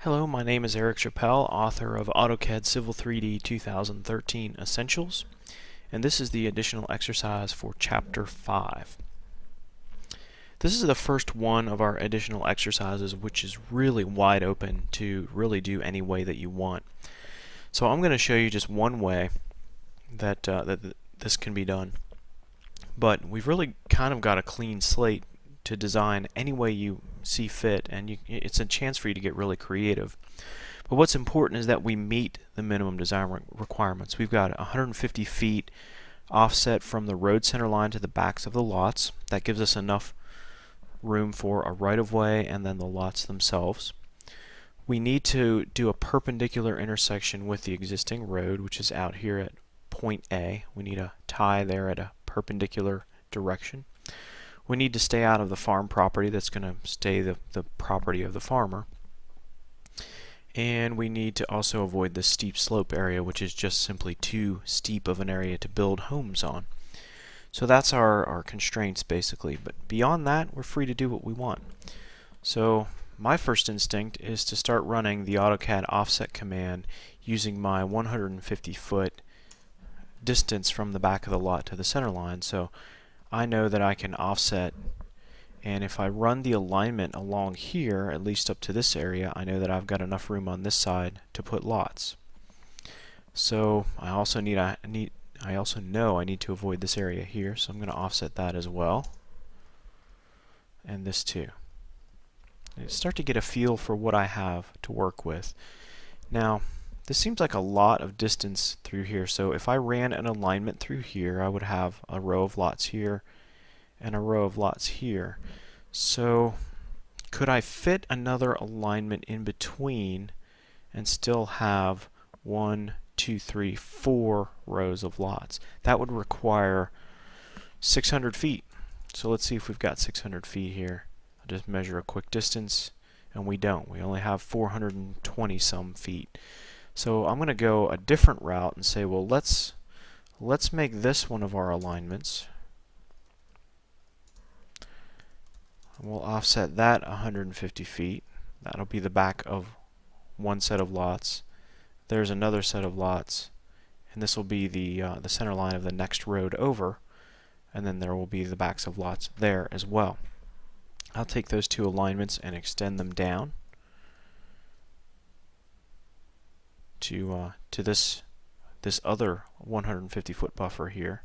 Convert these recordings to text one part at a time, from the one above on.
Hello, my name is Eric Chappelle, author of AutoCAD Civil 3D 2013 Essentials, and this is the additional exercise for Chapter 5. This is the first one of our additional exercises, which is really wide open to really do any way that you want. So I'm going to show you just one way that this can be done. But we've really kind of got a clean slate to design any way you see fit, and it's a chance for you to get really creative. But what's important is that we meet the minimum design requirements. We've got 150 feet offset from the road center line to the backs of the lots. That gives us enough room for a right-of-way and then the lots themselves. We need to do a perpendicular intersection with the existing road, which is out here at point A. We need a tie there at a perpendicular direction. We need to stay out of the farm property. That's going to stay the property of the farmer. And we need to also avoid the steep slope area, which is just simply too steep of an area to build homes on. So that's our constraints basically, but beyond that we're free to do what we want. So my first instinct is to start running the AutoCAD offset command using my 150 foot distance from the back of the lot to the center line. So I know that I can offset, and if I run the alignment along here, at least up to this area, I know that I've got enough room on this side to put lots. So I also know I need to avoid this area here, so I'm going to offset that as well, and this too. And start to get a feel for what I have to work with. Now, this seems like a lot of distance through here, so if I ran an alignment through here, I would have a row of lots here and a row of lots here. So could I fit another alignment in between and still have 1, 2, 3, 4 rows of lots? That would require 600 feet. So let's see if we've got 600 feet here. I'll just measure a quick distance, and we don't. We only have 420 some feet. So I'm going to go a different route and say, well, let's make this one of our alignments. We'll offset that 150 feet. That'll be the back of one set of lots. There's another set of lots, and this will be the center line of the next road over, and then there will be the backs of lots there as well. I'll take those two alignments and extend them down to this other 150 foot buffer here.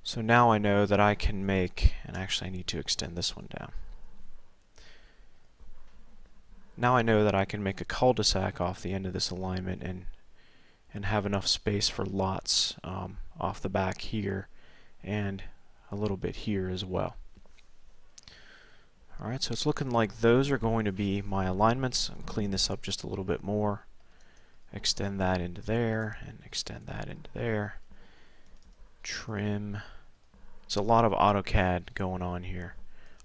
So now I know that I can make, and actually I need to extend this one down. Now I know that I can make a cul-de-sac off the end of this alignment and have enough space for lots off the back here and a little bit here as well. Alright, so it's looking like those are going to be my alignments. I'll clean this up just a little bit more. Extend that into there and extend that into there. Trim. There's a lot of AutoCAD going on here.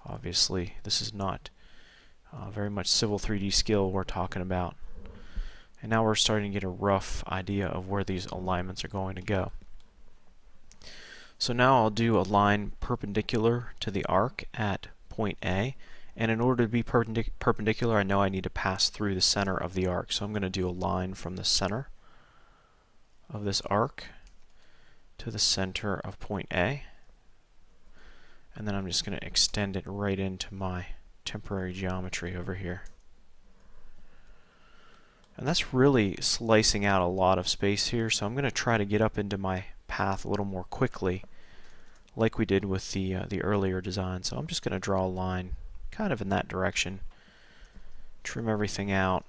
Obviously, this is not very much Civil 3D skill we're talking about. And now we're starting to get a rough idea of where these alignments are going to go. So now I'll do a line perpendicular to the arc at point A. And in order to be perpendicular, I know I need to pass through the center of the arc. So I'm going to do a line from the center of this arc to the center of point A. And then I'm just going to extend it right into my temporary geometry over here. And that's really slicing out a lot of space here, so I'm going to try to get up into my path a little more quickly like we did with the earlier design. So I'm just going to draw a line kind of in that direction, trim everything out.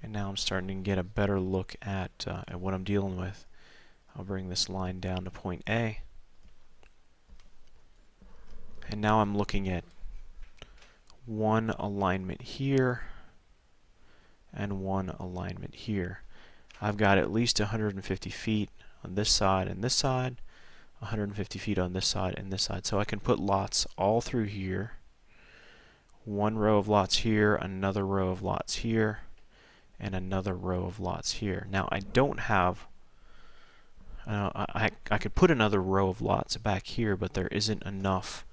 And now I'm starting to get a better look at what I'm dealing with. I'll bring this line down to point A. And now I'm looking at one alignment here and one alignment here. I've got at least 150 feet on this side and this side, 150 feet on this side and this side. So I can put lots all through here. One row of lots here, another row of lots here, and another row of lots here. Now I don't have I could put another row of lots back here, but there isn't enough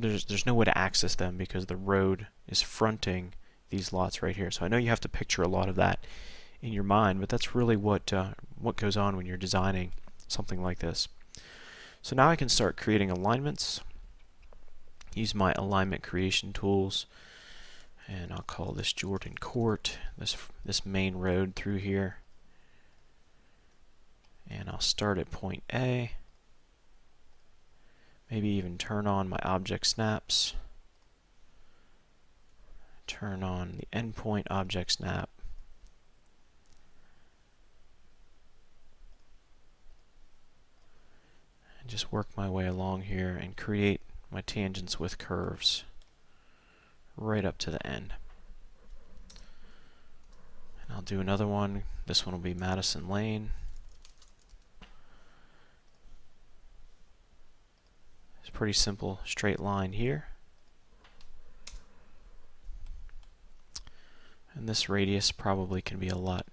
there's no way to access them because the road is fronting these lots right here. So I know you have to picture a lot of that in your mind, but that's really what goes on when you're designing something like this. So now I can start creating alignments. Use my alignment creation tools, and I'll call this Jordan Court, this main road through here, and I'll start at point A. Maybe even turn on my object snaps, turn on the endpoint object snap, and just work my way along here and create my tangents with curves right up to the end. And I'll do another one. This one will be Madison Lane. It's a pretty simple straight line here. And this radius probably can be a lot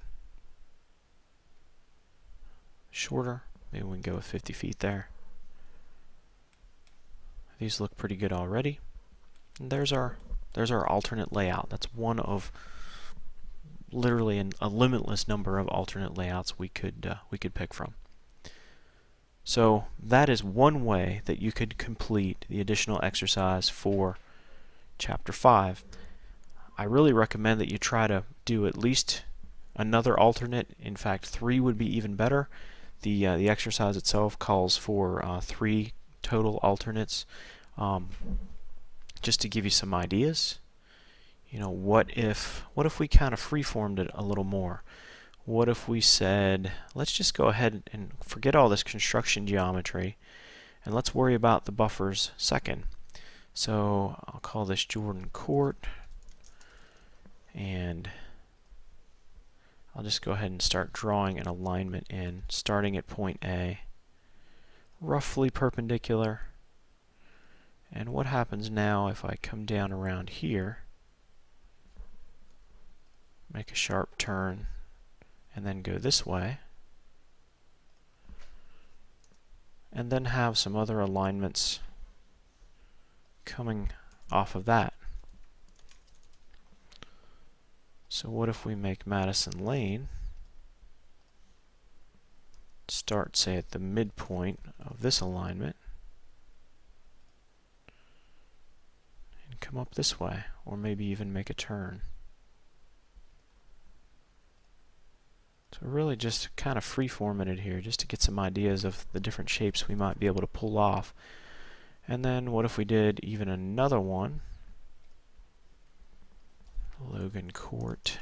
shorter. Maybe we can go with 50 feet there. These look pretty good already. And there's our alternate layout. That's one of literally a limitless number of alternate layouts we could pick from. So that is one way that you could complete the additional exercise for Chapter 5. I really recommend that you try to do at least another alternate. In fact, 3 would be even better. The exercise itself calls for 3 total alternates. Just to give you some ideas, you know, what if we kind of freeformed it a little more? What if we said, let's just go ahead and forget all this construction geometry, and let's worry about the buffers second. So I'll call this Jordan Court, and I'll just go ahead and start drawing an alignment in, starting at point A, roughly perpendicular. And what happens now if I come down around here, make a sharp turn, and then go this way, and then have some other alignments coming off of that. So what if we make Madison Lane start, say, at the midpoint of this alignment, and come up this way, or maybe even make a turn. So really just kind of free-forming it here, just to get some ideas of the different shapes we might be able to pull off. And then what if we did even another one? Logan Court.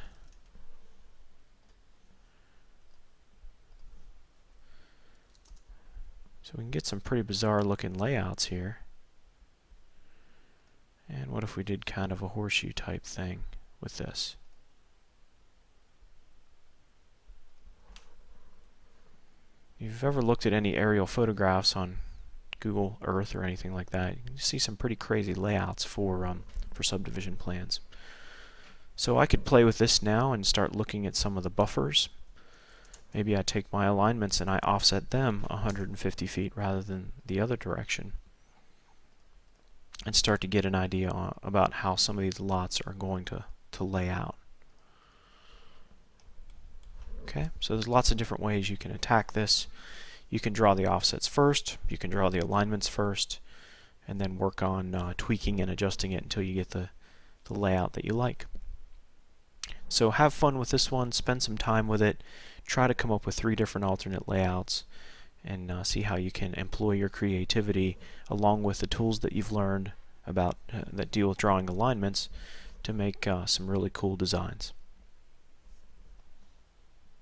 So we can get some pretty bizarre looking layouts here. And what if we did kind of a horseshoe type thing with this? If you've ever looked at any aerial photographs on Google Earth or anything like that, you can see some pretty crazy layouts for subdivision plans. So I could play with this now and start looking at some of the buffers. Maybe I take my alignments and I offset them 150 feet rather than the other direction, and start to get an idea about how some of these lots are going to lay out. Okay, so there's lots of different ways you can attack this. You can draw the offsets first, you can draw the alignments first, and then work on tweaking and adjusting it until you get the layout that you like. So have fun with this one, spend some time with it, try to come up with 3 different alternate layouts, and see how you can employ your creativity along with the tools that you've learned about that deal with drawing alignments to make some really cool designs.